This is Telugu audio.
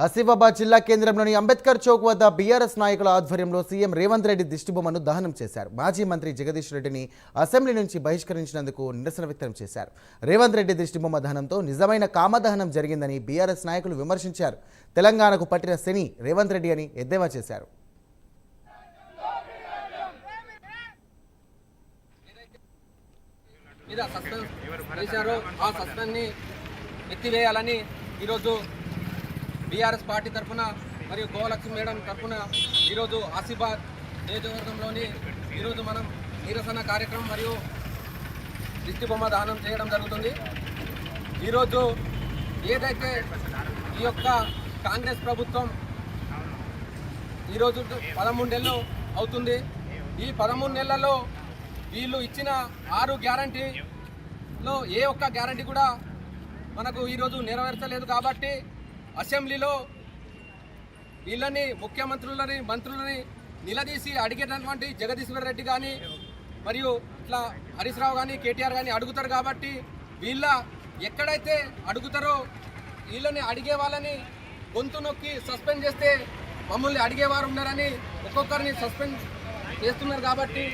ఆసిఫాబాద్ జిల్లా కేంద్రంలోని అంబేద్కర్ చౌక్ వద్ద బీఆర్ఎస్ నాయకుల ఆధ్వర్యంలో సీఎం రేవంత్ రెడ్డి దిష్టిబొమ్మను దహనం చేశారు. మాజీ మంత్రి జగదీష్ రెడ్డిని అసెంబ్లీ నుంచి బహిష్కరించినందుకు నిరసన వ్యక్తం చేశారు. రేవంత్ రెడ్డి దిష్టిబొమ్మ దహనంతో నిజమైన కామదహనం జరిగిందని బీఆర్ఎస్ నాయకులు విమర్శించారు. తెలంగాణకు పట్టిన శని రేవంత్ రెడ్డి అని ఎద్దేవా చేశారు. ఎత్తివేయాలని ఈరోజు బీఆర్ఎస్ పార్టీ తరఫున మరియు గోలక్ష్మి మేడం తరఫున ఈరోజు ఆసిఫాబాద్ నియోజకవర్గంలోని ఈరోజు మనం నిరసన కార్యక్రమం మరియు దిష్టిబొమ్మ దానం చేయడం జరుగుతుంది. ఈరోజు ఏదైతే ఈ యొక్క కాంగ్రెస్ ప్రభుత్వం ఈరోజు 13 నెలలు అవుతుంది. ఈ 13 నెలలలో వీళ్ళు ఇచ్చిన 6 గ్యారంటీలో ఏ ఒక్క గ్యారంటీ కూడా మనకు ఈరోజు నెరవేర్చలేదు. కాబట్టి అసెంబ్లీలో వీళ్ళని ముఖ్యమంత్రులని మంత్రులని నిలదీసి అడిగేటటువంటి జగదీష్ రెడ్డి కానీ మరియు ఇట్లా హరీష్ రావు కానీ కేటీఆర్ కానీ అడుగుతారు. కాబట్టి వీళ్ళ ఎక్కడైతే అడుగుతారో వీళ్ళని అడిగే వాళ్ళని గొంతు నొక్కి సస్పెండ్ చేస్తే మమ్మల్ని అడిగేవారు ఉన్నారని ఒక్కొక్కరిని సస్పెండ్ చేస్తున్నారు. కాబట్టి